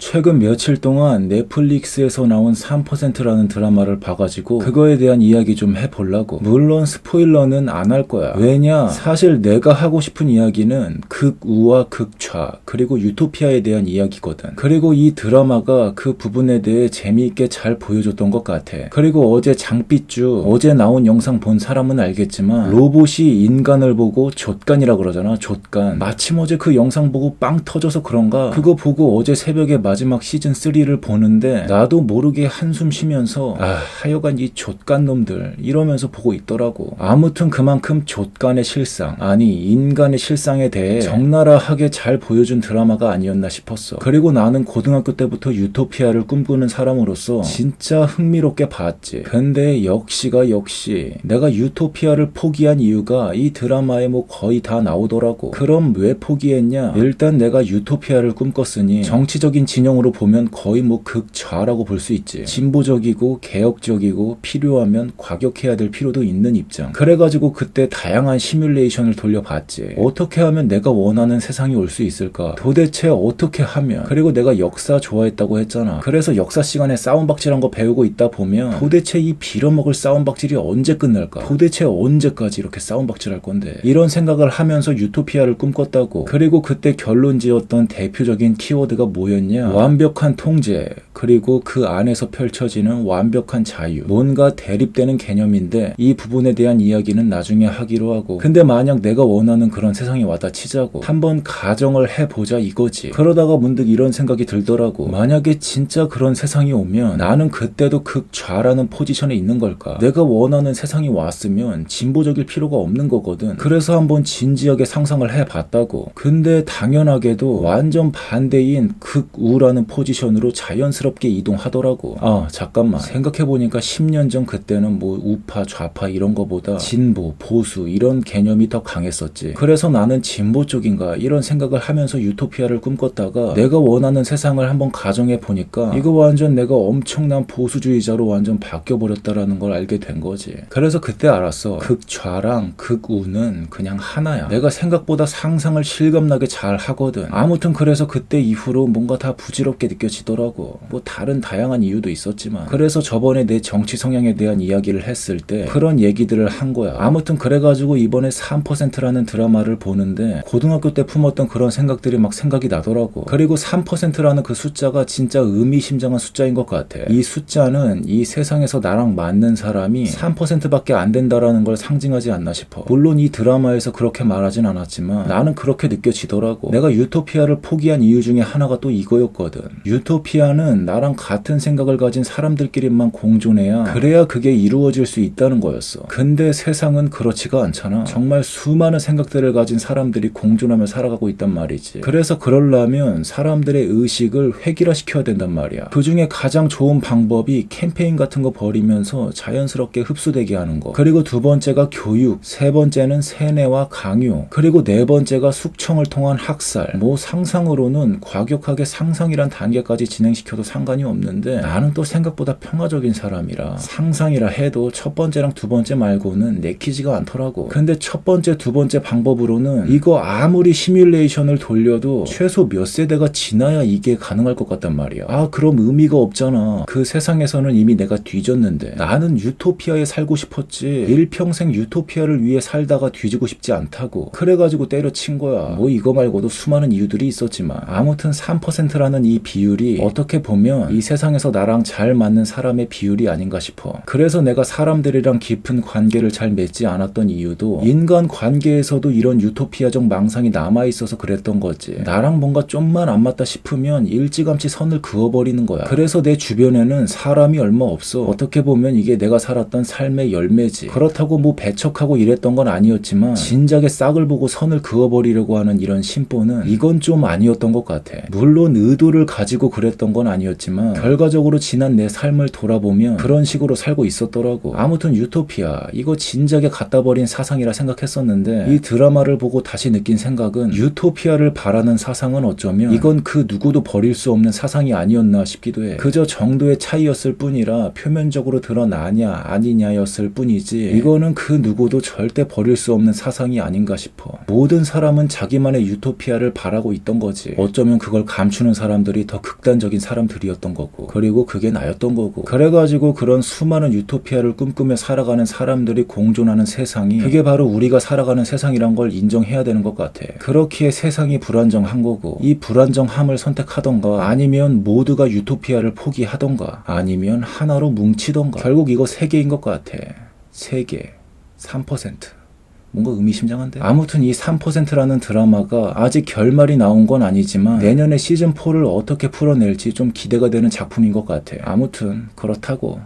최근 며칠 동안 넷플릭스에서 나온 3%라는 드라마를 봐가지고 그거에 대한 이야기 좀 해보려고. 물론 스포일러는 안 할 거야. 왜냐? 사실 내가 하고 싶은 이야기는 극우와 극좌 그리고 유토피아에 대한 이야기거든. 그리고 이 드라마가 그 부분에 대해 재미있게 잘 보여줬던 것 같아. 그리고 어제 장삐쭈 어제 나온 영상 본 사람은 알겠지만 로봇이 인간을 보고 좆간이라 그러잖아. 좆간. 마침 어제 그 영상 보고 빵 터져서 그런가 그거 보고 어제 새벽에 마지막 시즌 3를 보는데 나도 모르게 한숨 쉬면서 하여간 이 좆간 놈들 이러면서 보고 있더라고. 아무튼 그만큼 좆간의 실상 아니 인간의 실상에 대해 적나라하게 잘 보여준 드라마가 아니었나 싶었어. 그리고 나는 고등학교 때부터 유토피아를 꿈꾸는 사람으로서 진짜 흥미롭게 봤지. 근데 역시가 역시 내가 유토피아를 포기한 이유가 이 드라마에 뭐 거의 다 나오더라고. 그럼 왜 포기했냐? 일단 내가 유토피아를 꿈꿨으니 정치적인 진영으로 보면 거의 뭐 극좌라고 볼 수 있지. 진보적이고 개혁적이고 필요하면 과격해야 될 필요도 있는 입장. 그래가지고 그때 다양한 시뮬레이션을 돌려봤지. 어떻게 하면 내가 원하는 세상이 올 수 있을까? 도대체 어떻게 하면? 그리고 내가 역사 좋아했다고 했잖아. 그래서 역사 시간에 싸움박질한 거 배우고 있다 보면 도대체 이 빌어먹을 싸움박질이 언제 끝날까? 도대체 언제까지 이렇게 싸움박질할 건데? 이런 생각을 하면서 유토피아를 꿈꿨다고. 그리고 그때 결론지었던 대표적인 키워드가 뭐였냐? 완벽한 통제 그리고 그 안에서 펼쳐지는 완벽한 자유. 뭔가 대립되는 개념인데 이 부분에 대한 이야기는 나중에 하기로 하고. 근데 만약 내가 원하는 그런 세상이 왔다 치자고. 한번 가정을 해보자 이거지. 그러다가 문득 이런 생각이 들더라고. 만약에 진짜 그런 세상이 오면 나는 그때도 극좌라는 포지션에 있는 걸까? 내가 원하는 세상이 왔으면 진보적일 필요가 없는 거거든. 그래서 한번 진지하게 상상을 해봤다고. 근데 당연하게도 완전 반대인 극우라는 포지션으로 자연스럽게 이동하더라고. 잠깐만. 생각해보니까 10년 전 그때는 뭐 우파, 좌파 이런 거보다 진보, 보수 이런 개념이 더 강했었지. 그래서 나는 진보 쪽인가 이런 생각을 하면서 유토피아를 꿈꿨다가 내가 원하는 세상을 한번 가정해보니까 이거 완전 내가 엄청난 보수주의자로 완전 바뀌어버렸다라는 걸 알게 된 거지. 그래서 그때 알았어. 극좌랑 극우는 그냥 하나야. 내가 생각보다 상상을 실감나게 잘 하거든. 아무튼 그래서 그때 이후로 뭔가 다 부질없게 느껴지더라고. 뭐 다른 다양한 이유도 있었지만. 그래서 저번에 내 정치 성향에 대한 이야기를 했을 때 그런 얘기들을 한 거야. 아무튼 그래가지고 이번에 3%라는 드라마를 보는데 고등학교 때 품었던 그런 생각들이 막 생각이 나더라고. 그리고 3%라는 그 숫자가 진짜 의미심장한 숫자인 것 같아. 이 숫자는 이 세상에서 나랑 맞는 사람이 3%밖에 안 된다라는 걸 상징하지 않나 싶어. 물론 이 드라마에서 그렇게 말하진 않았지만 나는 그렇게 느껴지더라고. 내가 유토피아를 포기한 이유 중에 하나가 또 이거였거든. 유토피아는 나랑 같은 생각을 가진 사람들끼리만 공존해야 그래야 그게 이루어질 수 있다는 거였어. 근데 세상은 그렇지가 않잖아. 정말 수많은 생각들을 가진 사람들이 공존하며 살아가고 있단 말이지. 그래서 그러려면 사람들의 의식을 획일화시켜야 된단 말이야. 그 중에 가장 좋은 방법이 캠페인 같은 거 벌이면서 자연스럽게 흡수되게 하는 거. 그리고 두 번째가 교육, 세 번째는 세뇌와 강요, 그리고 네 번째가 숙청을 통한 학살. 뭐 상상으로는 과격하게 상상이란 단계까지 진행시켜도 상관이 없는데 나는 또 생각보다 평화적인 사람이라 상상이라 해도 첫 번째랑 두 번째 말고는 내키지가 않더라고. 근데 첫 번째, 두 번째 방법으로는 이거 아무리 시뮬레이션을 돌려도 최소 몇 세대가 지나야 이게 가능할 것 같단 말이야. 그럼 의미가 없잖아. 그 세상에서는 이미 내가 뒤졌는데. 나는 유토피아에 살고 싶었지 일평생 유토피아를 위해 살다가 뒤지고 싶지 않다고. 그래가지고 때려친 거야. 뭐 이거 말고도 수많은 이유들이 있었지만 아무튼 3%라는 이 비율이 어떻게 보면 이 세상에서 나랑 잘 맞는 사람의 비율이 아닌가 싶어. 그래서 내가 사람들이랑 깊은 관계를 잘 맺지 않았던 이유도 인간 관계에서도 이런 유토피아적 망상이 남아있어서 그랬던 거지. 나랑 뭔가 좀만 안 맞다 싶으면 일찌감치 선을 그어버리는 거야. 그래서 내 주변에는 사람이 얼마 없어. 어떻게 보면 이게 내가 살았던 삶의 열매지. 그렇다고 뭐 배척하고 이랬던 건 아니었지만 진작에 싹을 보고 선을 그어버리려고 하는 이런 심보는 이건 좀 아니었던 것 같아. 물론 의도를 가지고 그랬던 건 아니었지만 결과적으로 지난 내 삶을 돌아보면 그런 식으로 살고 있었더라고. 아무튼 유토피아 이거 진작에 갖다 버린 사상이라 생각했었는데 이 드라마를 보고 다시 느낀 생각은 유토피아를 바라는 사상은 어쩌면 이건 그 누구도 버릴 수 없는 사상이 아니었나 싶기도 해. 그저 정도의 차이였을 뿐이라 표면적으로 드러나냐 아니냐였을 뿐이지 이거는 그 누구도 절대 버릴 수 없는 사상이 아닌가 싶어. 모든 사람은 자기만의 유토피아를 바라고 있던 거지. 어쩌면 그걸 감추는 사람이 사람들이 더 극단적인 사람들이었던 거고, 그리고 그게 나였던 거고, 그래가지고 그런 수많은 유토피아를 꿈꾸며 살아가는 사람들이 공존하는 세상이, 그게 바로 우리가 살아가는 세상이란 걸 인정해야 되는 것 같아. 그렇기에 세상이 불안정한 거고, 이 불안정함을 선택하던가, 아니면 모두가 유토피아를 포기하던가, 아니면 하나로 뭉치던가. 결국 이거 3개인 것 같아. 3개 3%. 뭔가 의미심장한데? 아무튼 이 3%라는 드라마가 아직 결말이 나온 건 아니지만 내년에 시즌4를 어떻게 풀어낼지 좀 기대가 되는 작품인 것 같아. 아무튼 그렇다고.